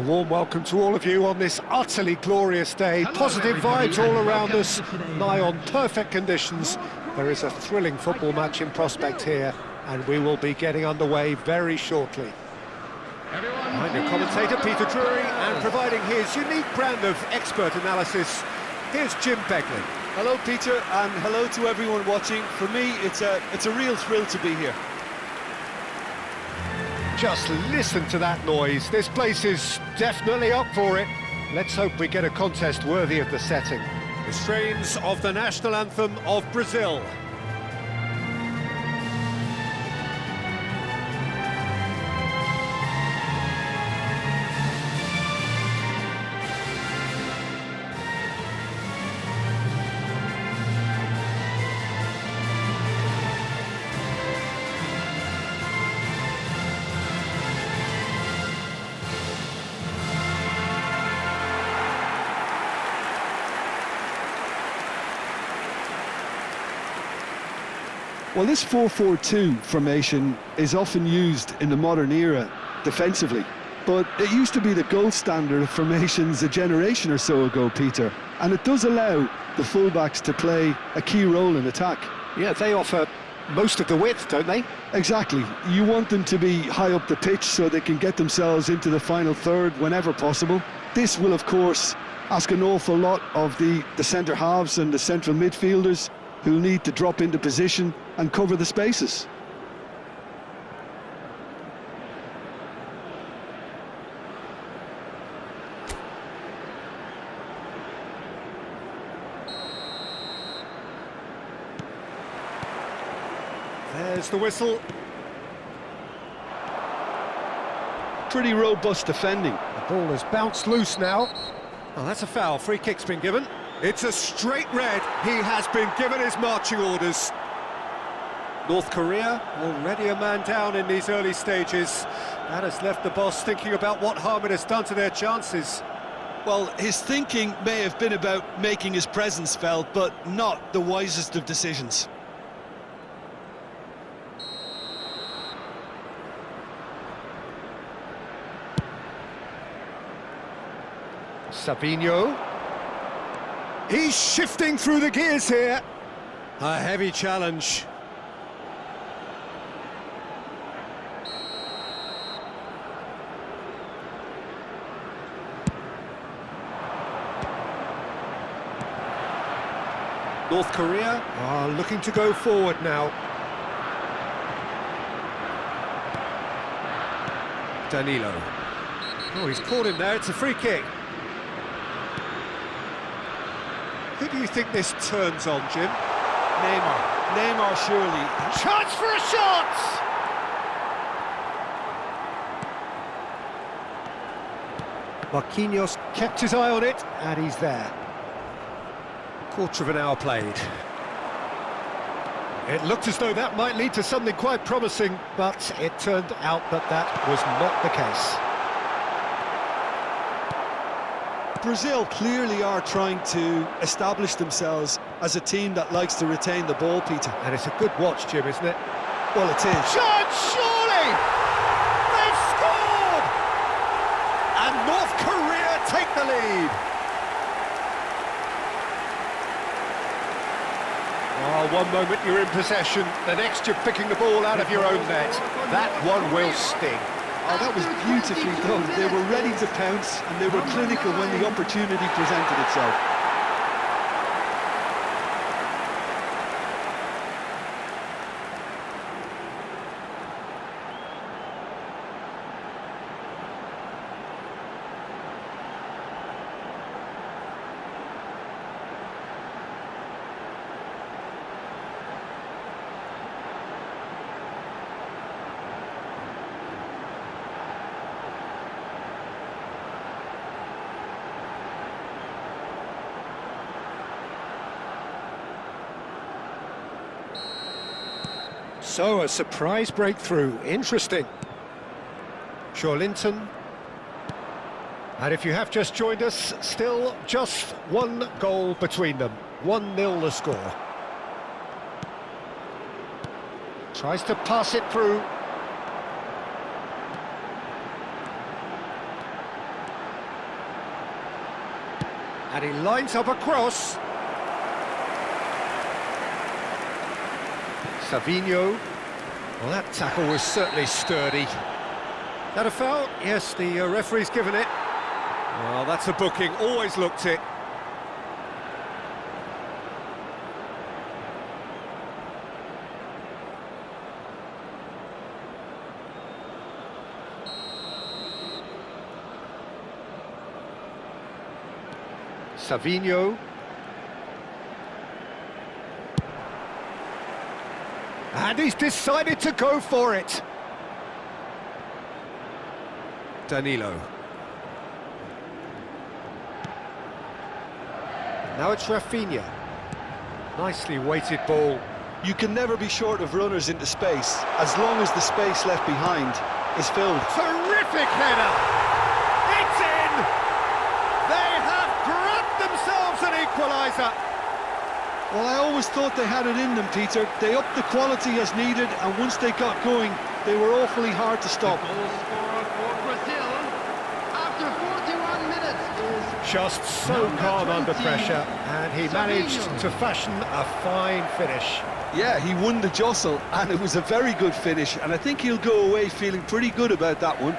A warm welcome to all of you on this utterly glorious day. Positive vibes all around us, nigh on perfect conditions. There is a thrilling football match in prospect here, and we will be getting underway very shortly. I'm your commentator, Peter Drury, and providing his unique brand of expert analysis, here's Jim Begley. Hello, Peter, and hello to everyone watching. For me, it's a real thrill to be here. Just listen to that noise. This place is definitely up for it. Let's hope we get a contest worthy of the setting. The strains of the national anthem of Brazil. Well, this 4-4-2 formation is often used in the modern era defensively, but it used to be the gold standard of formations a generation or so ago, Peter, and it does allow the fullbacks to play a key role in attack. Yeah, they offer most of the width, don't they? Exactly. You want them to be high up the pitch so they can get themselves into the final third whenever possible. This will, of course, ask an awful lot of the centre halves and the central midfielders, who'll need to drop into position and cover the spaces. There's the whistle. Pretty robust defending. The ball has bounced loose now. Oh, that's a foul. Free kick's been given. It's a straight red. He has been given his marching orders. North Korea already a man down in these early stages. That has left the boss thinking about what harm it has done to their chances. Well, his thinking may have been about making his presence felt, but not the wisest of decisions. Sabinho. He's shifting through the gears here. A heavy challenge. North Korea are looking to go forward now. Danilo. Oh, he's caught him there. It's a free kick. Who do you think this turns on, Jim? Neymar. Neymar, surely. Chance for a shot! Marquinhos kept his eye on it, and he's there. Quarter of an hour played. It looked as though that might lead to something quite promising, but it turned out that that was not the case. Brazil clearly are trying to establish themselves as a team that likes to retain the ball, Peter. And it's a good watch, Jim, isn't it? Well, it is. Chance, surely! They've scored! And North Korea take the lead. Oh, one moment you're in possession, the next you're picking the ball out of your own net. That one will sting. Oh, that was beautifully done. They were ready to pounce, and they were clinical when the opportunity presented itself. So, a surprise breakthrough. Interesting. Linton. And if you have just joined us, still just one goal between them. 1-0 the score. Tries to pass it through. And he lines up a cross. Savinho. Well, that tackle was certainly sturdy. That a foul? Yes, the referee's given it. Well, that's a booking, always looked it. Savinho. And he's decided to go for it. Danilo. Now it's Rafinha. Nicely weighted ball. You can never be short of runners into space, as long as the space left behind is filled. Terrific header! It's in! They have grabbed themselves an equaliser. Well, I always thought they had it in them, Peter. They upped the quality as needed, and once they got going, they were awfully hard to stop. Goal scorer for Brazil after 41 minutes is Just so calm under pressure, and he managed to fashion a fine finish. Yeah, he won the jostle, and it was a very good finish, and I think he'll go away feeling pretty good about that one.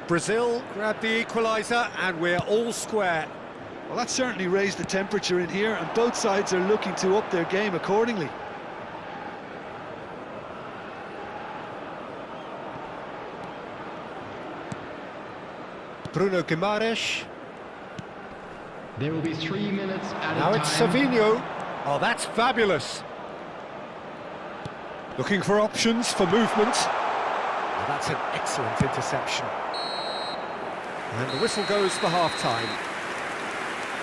Brazil grabbed the equaliser, and we're all square. Well, that certainly raised the temperature in here, and both sides are looking to up their game accordingly. Bruno Guimaraes. there will be 3 minutes at Now a it's time. Savinho. Oh, that's fabulous. Looking for options for movement. Oh, that's an excellent interception. And the whistle goes for half-time.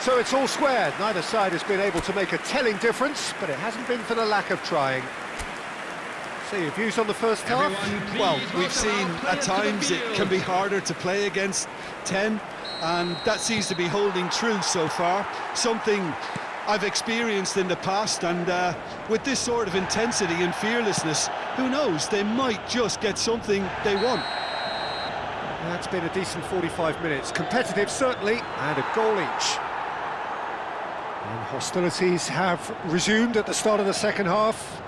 So it's all square. Neither side has been able to make a telling difference, but it hasn't been for the lack of trying. So your views on the first half? Well, we've seen at times it can be harder to play against 10, and that seems to be holding true so far. Something I've experienced in the past, and with this sort of intensity and fearlessness, who knows, they might just get something they want. That's been a decent 45 minutes. Competitive, certainly, and a goal each. And hostilities have resumed at the start of the second half.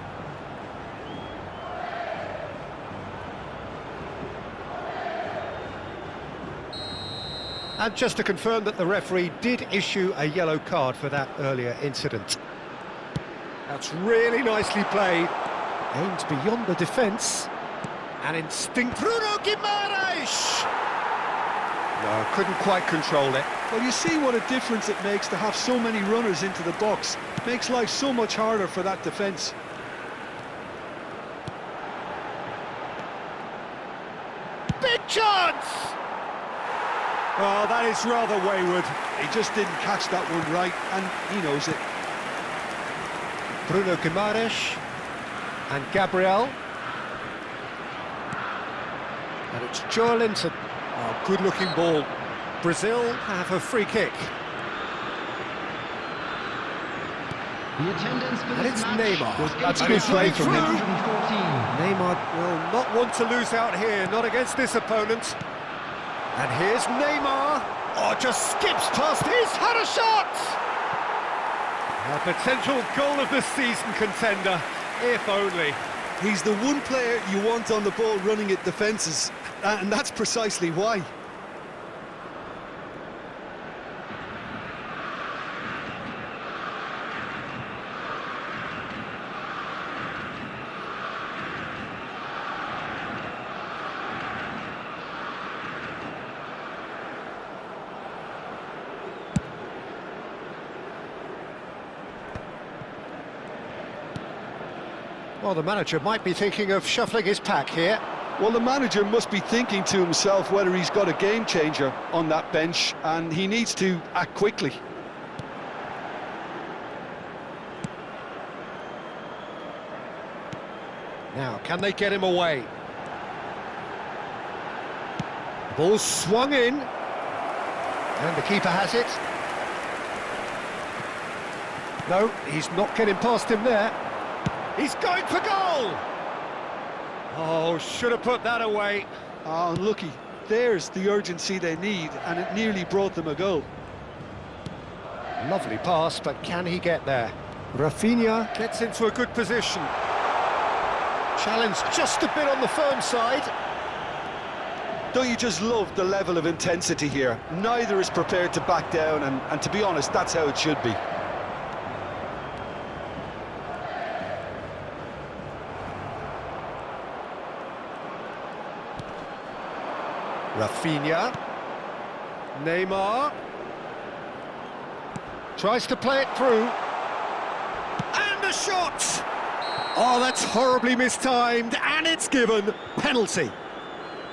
And just to confirm that the referee did issue a yellow card for that earlier incident. That's really nicely played. Aimed beyond the defence. And instinct. Bruno Guimaraes! No, couldn't quite control it. Well, you see what a difference it makes to have so many runners into the box. Makes life so much harder for that defence. Big chance! Oh, that is rather wayward. He just didn't catch that one right, and he knows it. Bruno Guimaraes and Gabriel. And it's Joelinton. Oh, good-looking ball. Brazil have a free kick. The attendance for And this it's match Neymar. was That's And good it's play running from him. through. 814. Neymar will not want to lose out here, not against this opponent. And here's Neymar. Oh, just skips past. He's had a shot! A potential goal of the season contender, if only. He's the one player you want on the ball running at defences, and that's precisely why. Well, the manager might be thinking of shuffling his pack here. Well, the manager must be thinking to himself whether he's got a game changer on that bench, and he needs to act quickly. Now, can they get him away? Ball swung in. And the keeper has it. No, he's not getting past him there. He's going for goal! Oh, should have put that away. Oh, unlucky. There's the urgency they need, and it nearly brought them a goal. Lovely pass, but can he get there? Rafinha gets into a good position. Challenge just a bit on the firm side. Don't you just love the level of intensity here? Neither is prepared to back down, and to be honest, that's how it should be. Rafinha. Neymar. Tries to play it through. And a shot! Oh, that's horribly mistimed, and it's given. Penalty.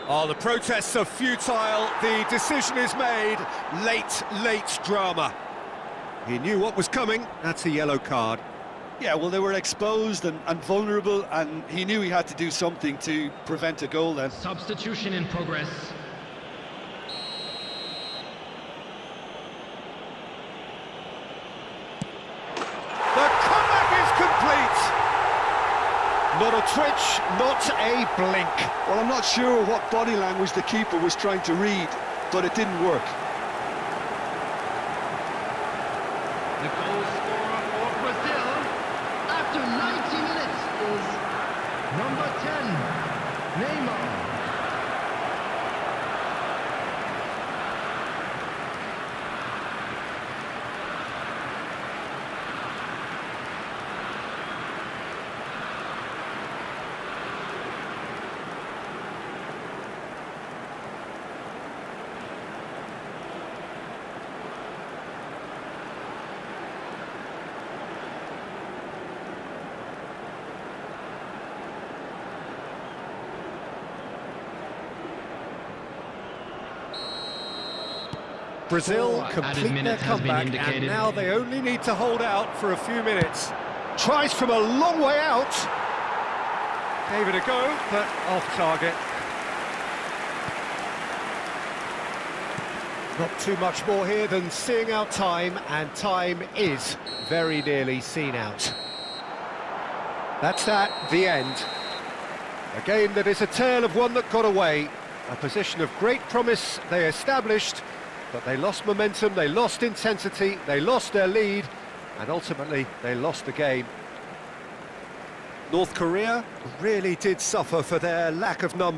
Oh, the protests are futile. The decision is made. Late drama. He knew what was coming. That's a yellow card. Yeah, well, they were exposed and vulnerable, and he knew he had to do something to prevent a goal then. Substitution in progress. The comeback is complete. Not a twitch, not a blink. Well, I'm not sure what body language the keeper was trying to read, but it didn't work. The goal scorer for Brazil after 90 minutes is number 10, Neymar. Brazil complete their comeback, and now they only need to hold out for a few minutes. Tries from a long way out. Gave it a go, but off target. Not too much more here than seeing out time, and time is very nearly seen out. That's that, the end. A game that is a tale of one that got away. A position of great promise they established, but they lost momentum, they lost intensity, they lost their lead, and ultimately they lost the game. North Korea really did suffer for their lack of numbers.